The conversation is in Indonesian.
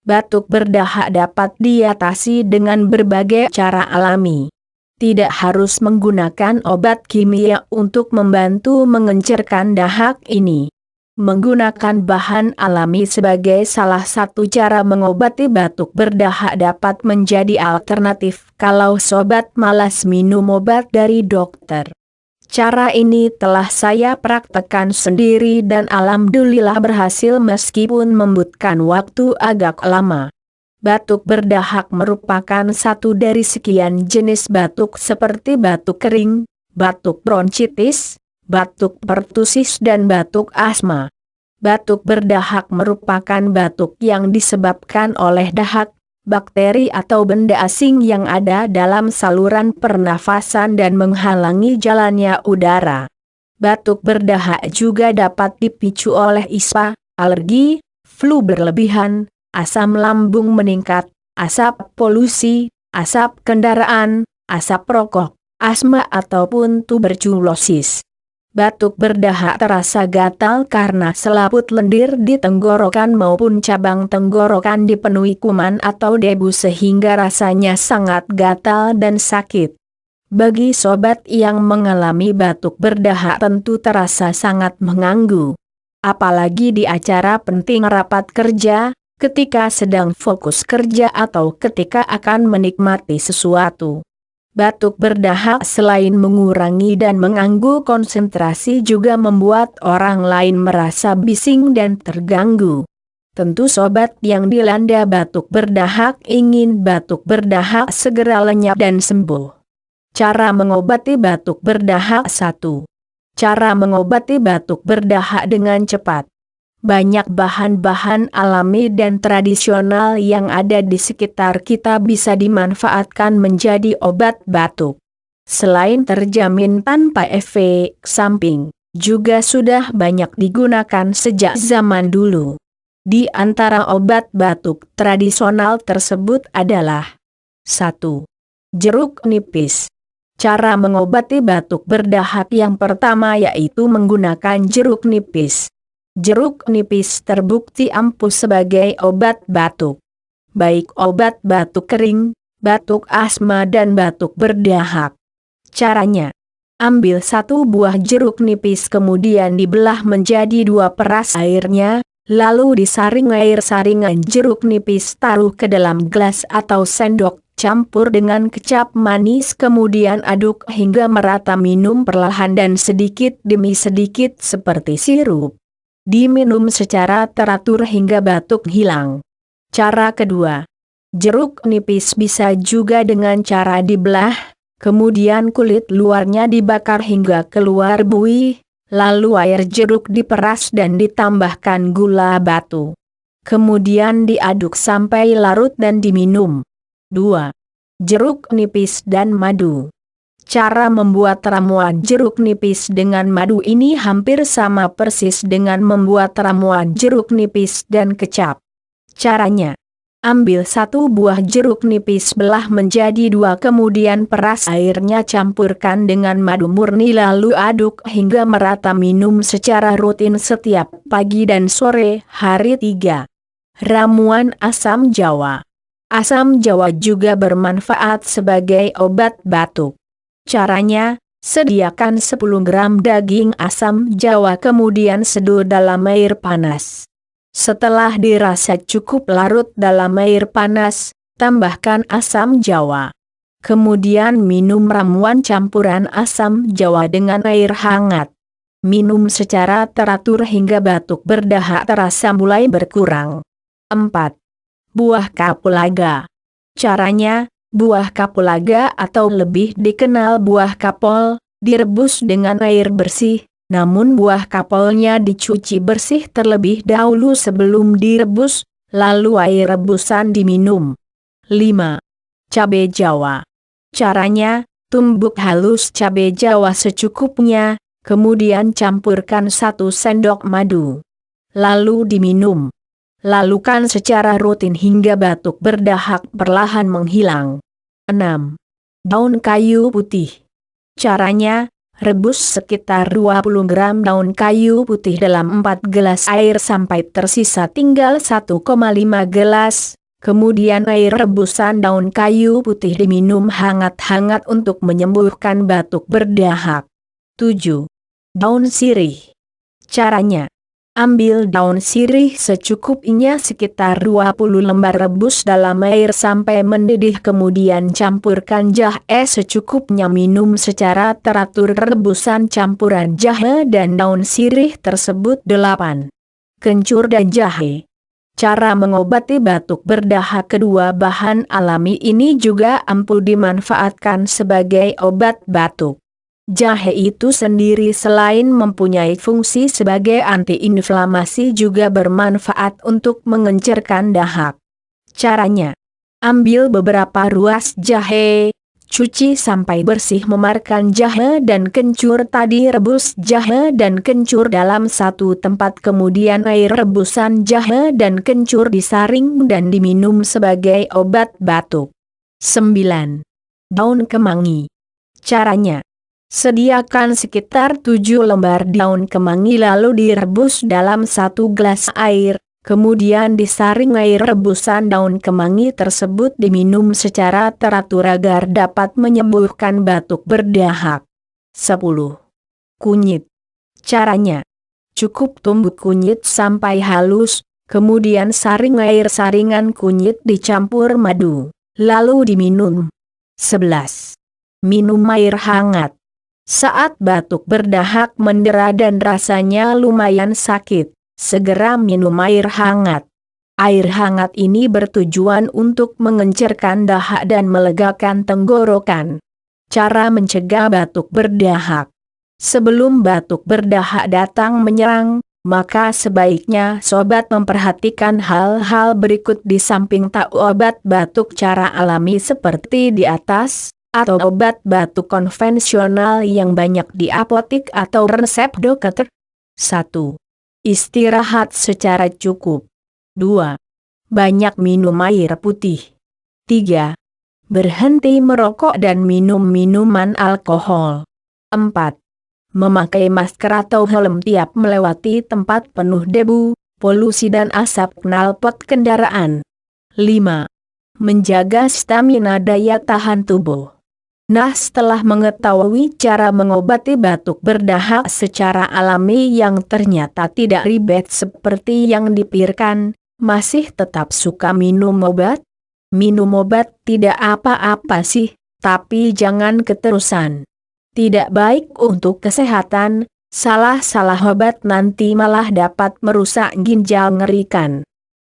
Batuk berdahak dapat diatasi dengan berbagai cara alami. Tidak harus menggunakan obat kimia untuk membantu mengencerkan dahak ini. Menggunakan bahan alami sebagai salah satu cara mengobati batuk berdahak dapat menjadi alternatif kalau sobat malas minum obat dari dokter. Cara ini telah saya praktekkan sendiri dan alhamdulillah berhasil meskipun membutuhkan waktu agak lama. Batuk berdahak merupakan satu dari sekian jenis batuk seperti batuk kering, batuk bronkitis, batuk pertusis dan batuk asma. Batuk berdahak merupakan batuk yang disebabkan oleh dahak, bakteri atau benda asing yang ada dalam saluran pernafasan dan menghalangi jalannya udara. Batuk berdahak juga dapat dipicu oleh ispa, alergi, flu berlebihan, asam lambung meningkat, asap polusi, asap kendaraan, asap rokok, asma ataupun tuberkulosis. Batuk berdahak terasa gatal karena selaput lendir di tenggorokan maupun cabang tenggorokan dipenuhi kuman atau debu sehingga rasanya sangat gatal dan sakit. Bagi sobat yang mengalami batuk berdahak tentu terasa sangat mengganggu. Apalagi di acara penting rapat kerja, ketika sedang fokus kerja atau ketika akan menikmati sesuatu. Batuk berdahak selain mengurangi dan mengganggu konsentrasi juga membuat orang lain merasa bising dan terganggu. Tentu sobat yang dilanda batuk berdahak ingin batuk berdahak segera lenyap dan sembuh. Cara mengobati batuk berdahak 1. Cara mengobati batuk berdahak dengan cepat. Banyak bahan-bahan alami dan tradisional yang ada di sekitar kita bisa dimanfaatkan menjadi obat batuk. Selain terjamin tanpa efek samping, juga sudah banyak digunakan sejak zaman dulu. Di antara obat batuk tradisional tersebut adalah 1. Jeruk nipis. Cara mengobati batuk berdahak yang pertama yaitu menggunakan jeruk nipis. Jeruk nipis terbukti ampuh sebagai obat batuk. Baik obat batuk kering, batuk asma dan batuk berdahak. Caranya, ambil 1 buah jeruk nipis kemudian dibelah menjadi 2 peras airnya, lalu disaring air saringan jeruk nipis taruh ke dalam gelas atau sendok, campur dengan kecap manis kemudian aduk hingga merata minum perlahan dan sedikit demi sedikit seperti sirup. Diminum secara teratur hingga batuk hilang. Cara kedua, jeruk nipis bisa juga dengan cara dibelah, kemudian kulit luarnya dibakar hingga keluar buih, lalu air jeruk diperas dan ditambahkan gula batu. Kemudian diaduk sampai larut dan diminum. 2. Jeruk nipis dan madu. Cara membuat ramuan jeruk nipis dengan madu ini hampir sama persis dengan membuat ramuan jeruk nipis dan kecap. Caranya, ambil 1 buah jeruk nipis belah menjadi 2 kemudian peras airnya campurkan dengan madu murni lalu aduk hingga merata minum secara rutin setiap pagi dan sore hari. 3. Ramuan asam jawa. Asam jawa juga bermanfaat sebagai obat batuk. Caranya, sediakan 10 gram daging asam jawa kemudian seduh dalam air panas. Setelah dirasa cukup larut dalam air panas, tambahkan asam jawa. Kemudian minum ramuan campuran asam jawa dengan air hangat. Minum secara teratur hingga batuk berdahak terasa mulai berkurang. 4. Buah kapulaga. Caranya, buah kapulaga atau lebih dikenal buah kapol, direbus dengan air bersih, namun buah kapolnya dicuci bersih terlebih dahulu sebelum direbus, lalu air rebusan diminum. 5. Cabai jawa. Caranya, tumbuk halus cabai jawa secukupnya, kemudian campurkan 1 sendok madu. Lalu diminum. Lakukan secara rutin hingga batuk berdahak perlahan menghilang. 6. Daun kayu putih. Caranya, Rebus sekitar 20 gram daun kayu putih dalam 4 gelas air sampai tersisa tinggal 1,5 gelas. Kemudian air rebusan daun kayu putih diminum hangat-hangat untuk menyembuhkan batuk berdahak. 7. Daun sirih. Caranya: ambil daun sirih secukupnya sekitar 20 lembar, rebus dalam air sampai mendidih, kemudian campurkan jahe secukupnya, minum secara teratur. Rebusan campuran jahe dan daun sirih tersebut. 8. Kencur dan jahe. Cara mengobati batuk berdahak. Kedua bahan alami ini juga ampuh dimanfaatkan sebagai obat batuk. Jahe itu sendiri selain mempunyai fungsi sebagai antiinflamasi juga bermanfaat untuk mengencerkan dahak. Caranya: ambil beberapa ruas jahe, cuci sampai bersih, memarkan jahe dan kencur tadi. Rebus jahe dan kencur dalam satu tempat, kemudian air rebusan jahe dan kencur disaring dan diminum sebagai obat batuk. 9. Daun kemangi. Caranya: sediakan sekitar 7 lembar daun kemangi lalu direbus dalam 1 gelas air, kemudian disaring air rebusan daun kemangi tersebut, diminum secara teratur agar dapat menyembuhkan batuk berdahak. 10. Kunyit. Caranya: cukup tumbuk kunyit sampai halus, kemudian saring air saringan kunyit dicampur madu, lalu diminum. 11. Minum air hangat. Saat batuk berdahak mendera dan rasanya lumayan sakit, segera minum air hangat. Air hangat ini bertujuan untuk mengencerkan dahak dan melegakan tenggorokan. Cara mencegah batuk berdahak. Sebelum batuk berdahak datang menyerang, maka sebaiknya sobat memperhatikan hal-hal berikut. Di samping tahu obat batuk cara alami seperti di atas, atau obat batuk konvensional yang banyak di apotik atau resep dokter. 1. Istirahat secara cukup. 2. Banyak minum air putih. 3. Berhenti merokok dan minum minuman alkohol. 4. Memakai masker atau helm tiap melewati tempat penuh debu, polusi dan asap knalpot kendaraan. 5. Menjaga stamina daya tahan tubuh. Nah, setelah mengetahui cara mengobati batuk berdahak secara alami yang ternyata tidak ribet seperti yang dipikirkan, masih tetap suka minum obat? Minum obat tidak apa-apa sih, tapi jangan keterusan. Tidak baik untuk kesehatan, salah-salah obat nanti malah dapat merusak ginjal, ngerikan.